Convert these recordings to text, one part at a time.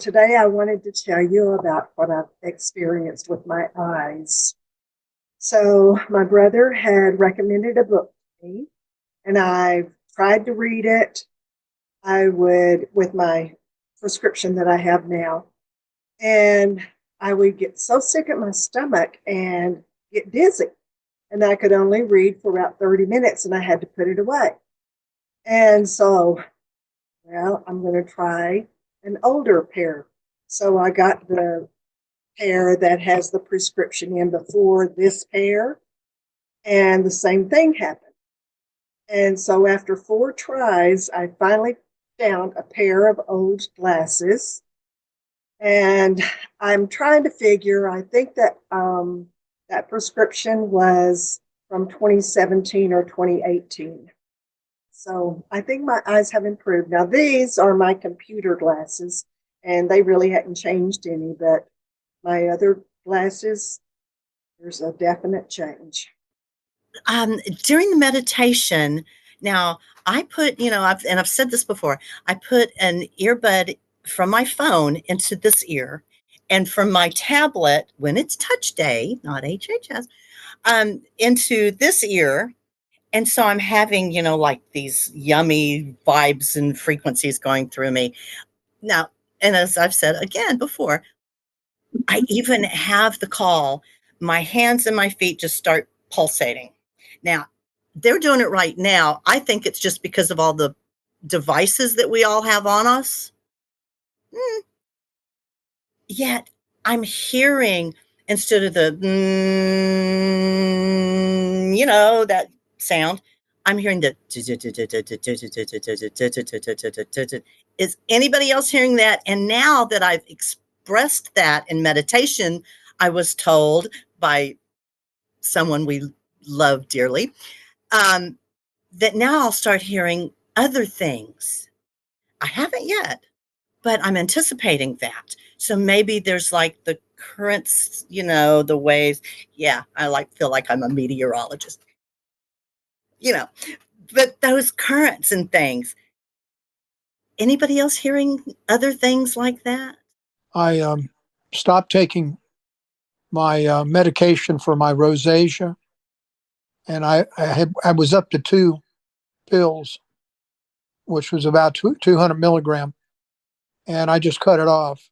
today I wanted to tell you about what I've experienced with my eyes. So my brother had recommended a book to me, and I tried to read it. I would, with my prescription that I have now, and I would get so sick at my stomach and get dizzy. And I could only read for about 30 minutes, and I had to put it away. And so, well, I'm going to try an older pair. So I got the pair that has the prescription in before this pair, and the same thing happened. And so after 4 tries, I finally found a pair of old glasses. And I'm trying to figure, I think that that prescription was from 2017 or 2018. So I think my eyes have improved. Now, these are my computer glasses, and they really hadn't changed any, but my other glasses, there's a definite change. During the meditation, now I put, I've said this before, I put an earbud from my phone into this ear, and from my tablet, when it's touch day, not HHS, into this ear. And so I'm having, like these yummy vibes and frequencies going through me. Now, and as I've said again before, I even have the call, my hands and my feet just start pulsating. Now, they're doing it right now. I think it's just because of all the devices that we all have on us. Yet I'm hearing, instead of the, that sound, I'm hearing the. Is anybody else hearing that? And now that I've expressed that in meditation, I was told by someone we love dearly, that now I'll start hearing other things. I haven't yet, but I'm anticipating that. So maybe there's like the currents, the waves. Yeah, I feel like I'm a meteorologist, but those currents and things. Anybody else hearing other things like that? I stopped taking my medication for my rosacea, and I was up to 2 pills, which was about 200 milligram, and I just cut it off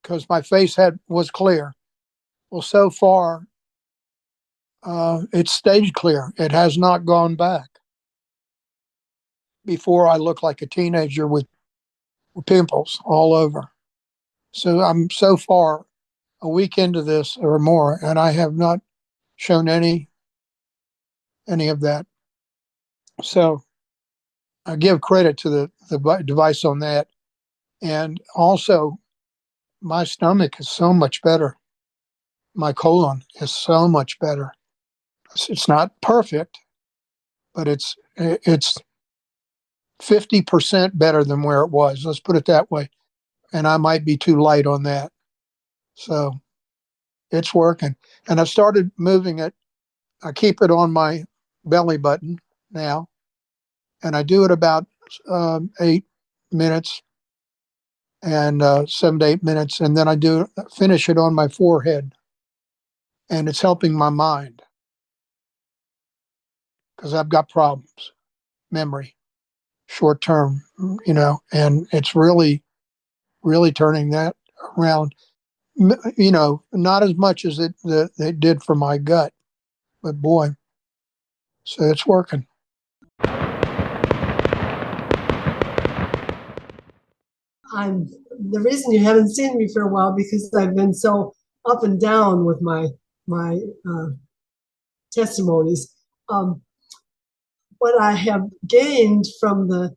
because my face was clear. Well, so far, it stayed clear. It has not gone back. Before, I looked like a teenager with pimples all over. So I'm so far a week into this or more, and I have not shown any of that. So I give credit to the device on that. And also, my stomach is so much better. My colon is so much better. It's not perfect, but it's 50% better than where it was. Let's put it that way. And I might be too light on that. So it's working. And I've started moving it. I keep it on my belly button now. And I do it about 8 minutes and 7 to 8 minutes. And then I finish it on my forehead. And it's helping my mind because I've got problems, memory, short term, and it's really, really turning that around. Not as much as it did for my gut, but boy, so it's working. The reason you haven't seen me for a while because I've been so up and down with my testimonies. What I have gained from the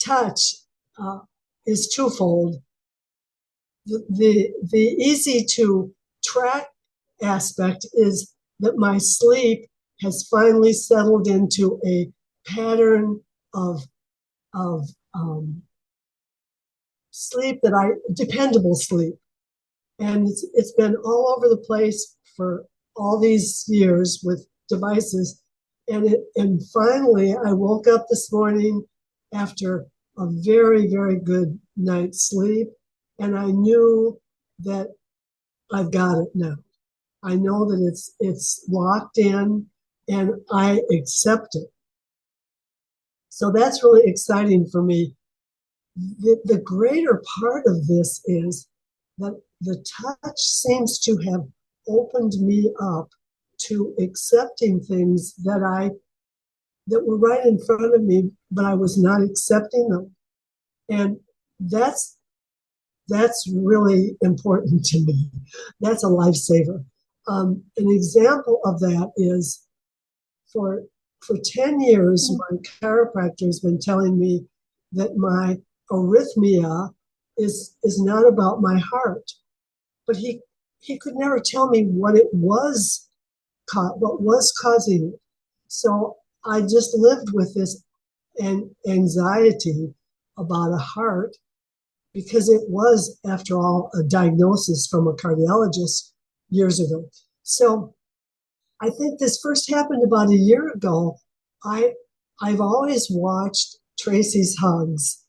touch is twofold. The easy to track aspect is that my sleep has finally settled into a pattern of sleep dependable sleep. And it's been all over the place for all these years with devices. And finally, I woke up this morning after a very, very good night's sleep. And I knew that I've got it now. I know that it's locked in and I accept it. So that's really exciting for me. The greater part of this is that the touch seems to have opened me up to accepting things that were right in front of me, but I was not accepting them. And that's really important to me. That's a lifesaver. An example of that is for 10 years, my chiropractor has been telling me that my arrhythmia is not about my heart, but he could never tell me what it was, what was causing it. So I just lived with this anxiety about a heart, because it was, after all, a diagnosis from a cardiologist years ago. So I think this first happened about a year ago. I've always watched Tracy's Hugs,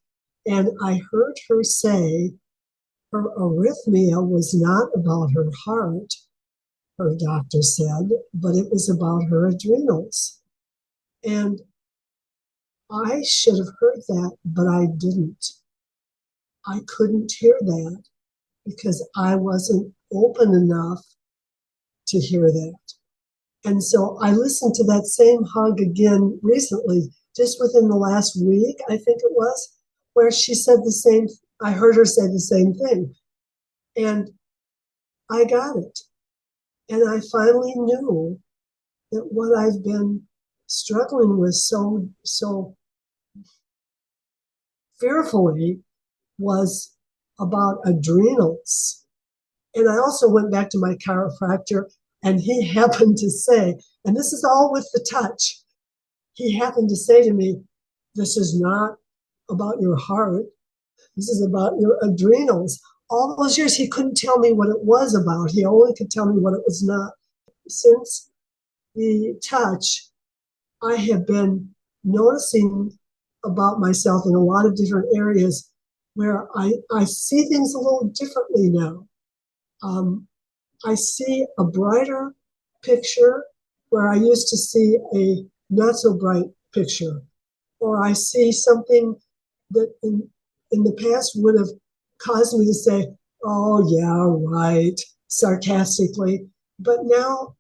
and I heard her say her arrhythmia was not about her heart, her doctor said, but it was about her adrenals. And I should have heard that, but I didn't. I couldn't hear that because I wasn't open enough to hear that. And so I listened to that same hug again recently, just within the last week, I think it was, where she said the same, I heard her say the same thing. And I got it. And I finally knew that what I've been struggling with so fearfully was about adrenals. And I also went back to my chiropractor, and he happened to say, and this is all with the touch, he happened to say to me, this is not about your heart, this is about your adrenals. All those years he couldn't tell me what it was about. He only could tell me what it was not. Since the touch, I have been noticing about myself in a lot of different areas where I see things a little differently now. I see a brighter picture where I used to see a not so bright picture. Or I see something that in the past would have caused me to say, oh, yeah, right, sarcastically. But now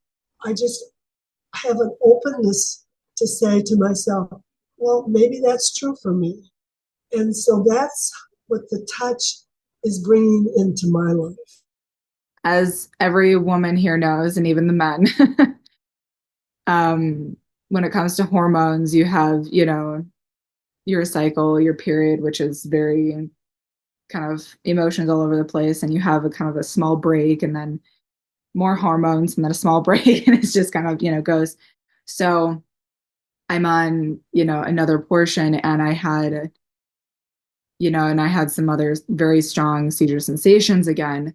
I just have an openness to say to myself, well, maybe that's true for me. And so that's what the touch is bringing into my life. As every woman here knows, and even the men, when it comes to hormones, you have, your cycle, your period, which is very kind of emotions all over the place, and you have a kind of a small break, and then more hormones, and then a small break, and it's just kind of, goes. So I'm on, another portion, and I had, some other very strong seizure sensations again.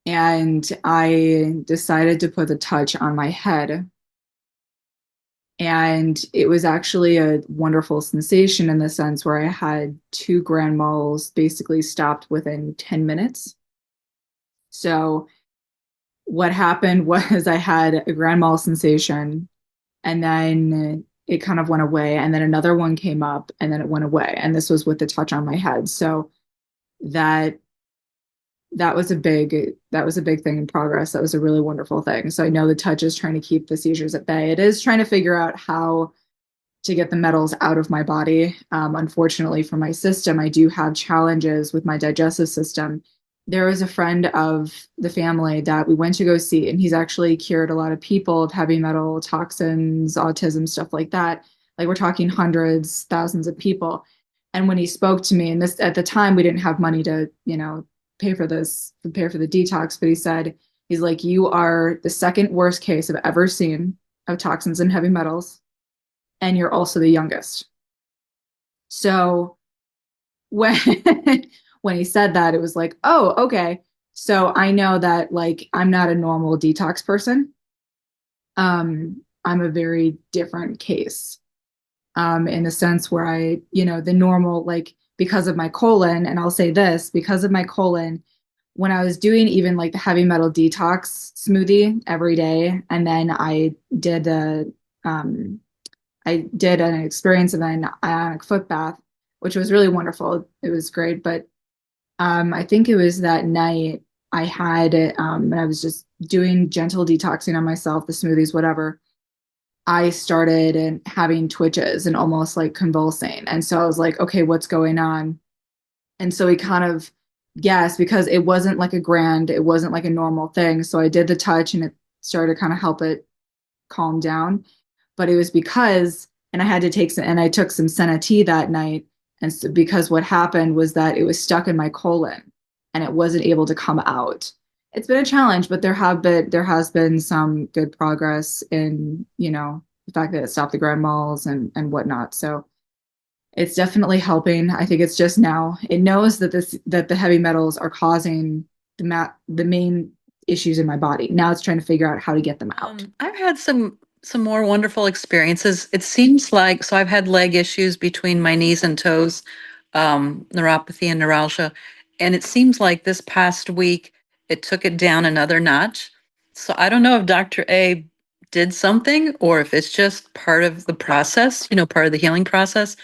And I decided to put the touch on my head. And it was actually a wonderful sensation in the sense where I had 2 grand moles basically stopped within 10 minutes. So what happened was I had a grand mal sensation, and then it kind of went away, and then another one came up, and then it went away. And this was with the touch on my head. So that was a big thing in progress. That was a really wonderful thing. So I know the touch is trying to keep the seizures at bay. It is trying to figure out how to get the metals out of my body. Unfortunately for my system, I do have challenges with my digestive system. There was a friend of the family that we went to go see, and he's actually cured a lot of people of heavy metal toxins, autism, stuff like that. Like, we're talking hundreds, thousands of people. And when he spoke to me, and this, at the time, we didn't have money to, pay for the detox, but he's like, you are the second worst case I've ever seen of toxins and heavy metals, and you're also the youngest. So when when he said that, it was like, oh, okay. So I know that, like, I'm not a normal detox person. I'm a very different case, in the sense where I, the normal, like, because of my colon, and I'll say this, because of my colon, when I was doing even like the heavy metal detox smoothie every day, and then I did an experience of an ionic foot bath, which was really wonderful. It was great. But I think it was that night I had, and I was just doing gentle detoxing on myself, the smoothies, whatever. I started having twitches and almost like convulsing. And so I was like, okay, what's going on? And so we kind of guessed, because it wasn't like it wasn't like a normal thing. So I did the touch and it started to kind of help it calm down. But it was because, and I took some senna tea that night. And so because what happened was that it was stuck in my colon and it wasn't able to come out. It's been a challenge, but there has been some good progress in, the fact that it stopped the grand malls and whatnot. So it's definitely helping. I think it's just now it knows that the heavy metals are causing the main issues in my body. Now it's trying to figure out how to get them out. I've had some more wonderful experiences. It seems like, so I've had leg issues between my knees and toes, neuropathy and neuralgia, and it seems like this past week it took it down another notch. So I don't know if Dr. A did something or if it's just part of the process, part of the healing process.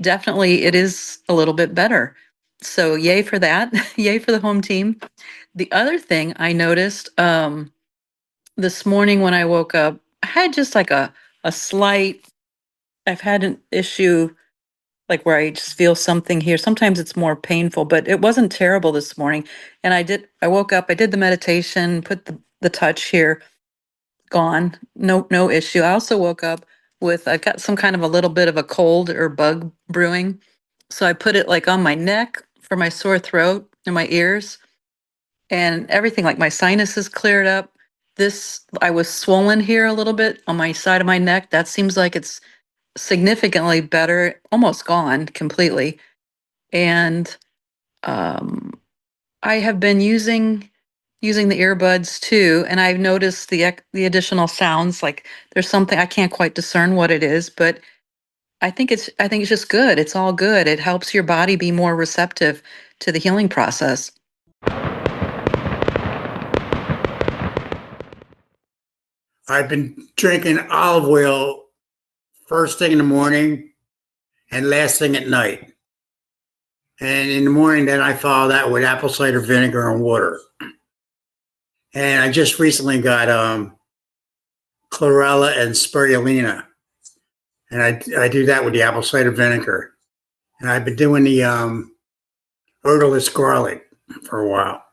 Definitely it is a little bit better. So yay for that. Yay for the home team. The other thing I noticed, this morning when I woke up, I had just like a slight, I've had an issue like where I just feel something here. Sometimes it's more painful, but it wasn't terrible this morning. And I woke up, I did the meditation, put the touch here, gone, no issue. I also woke up with, I got some kind of a little bit of a cold or bug brewing. So I put it like on my neck for my sore throat and my ears, and everything, like my sinuses cleared up. I was swollen here a little bit on my side of my neck. That seems like it's significantly better, almost gone completely. And I have been using the earbuds too, and I've noticed the additional sounds. Like there's something I can't quite discern what it is, but I think it's just good. It's all good. It helps your body be more receptive to the healing process. I've been drinking olive oil first thing in the morning and last thing at night. And in the morning, then I follow that with apple cider vinegar and water. And I just recently got chlorella and spirulina. And I do that with the apple cider vinegar. And I've been doing the odorless garlic for a while.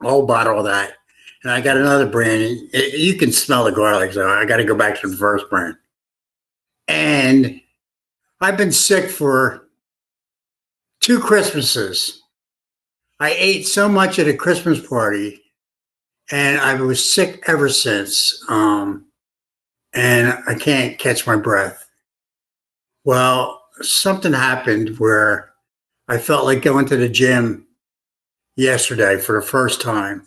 A whole bottle of that. And I got another brand. You can smell the garlic, so I got to go back to the first brand. And I've been sick for 2 Christmases. I ate so much at a Christmas party, and I was sick ever since. And I can't catch my breath. Well, something happened where I felt like going to the gym yesterday for the first time.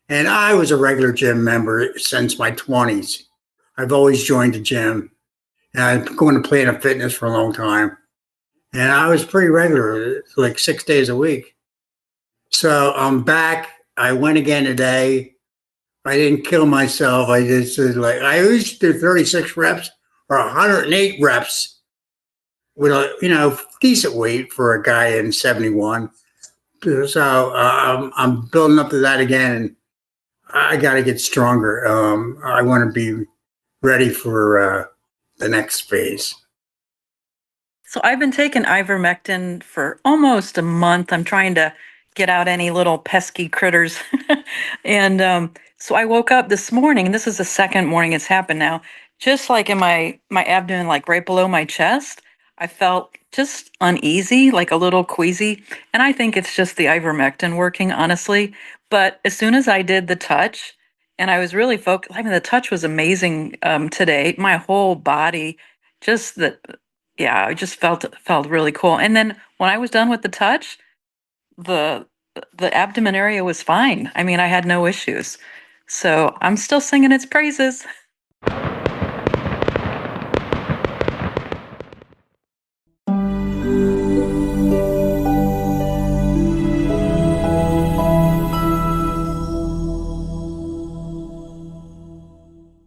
And I was a regular gym member since my 20s. I've always joined the gym. And I've been going to Planet Fitness for a long time. And I was pretty regular, like 6 days a week. So I'm back. I went again today. I didn't kill myself. I just did I used to do 36 reps or 108 reps with a decent weight for a guy in 71. So I'm building up to that again. And I got to get stronger. I want to be ready for the next phase. So I've been taking ivermectin for almost a month. I'm trying to get out any little pesky critters. And so I woke up this morning, and this is the second morning it's happened now, just like in my abdomen, like right below my chest, I felt just uneasy, like a little queasy. And I think it's just the ivermectin working, honestly. But as soon as I did the touch, and I was really focused, I mean, the touch was amazing today. My whole body, just the, yeah, I just felt really cool. And then when I was done with the touch, the abdomen area was fine. I mean, I had no issues. So I'm still singing its praises.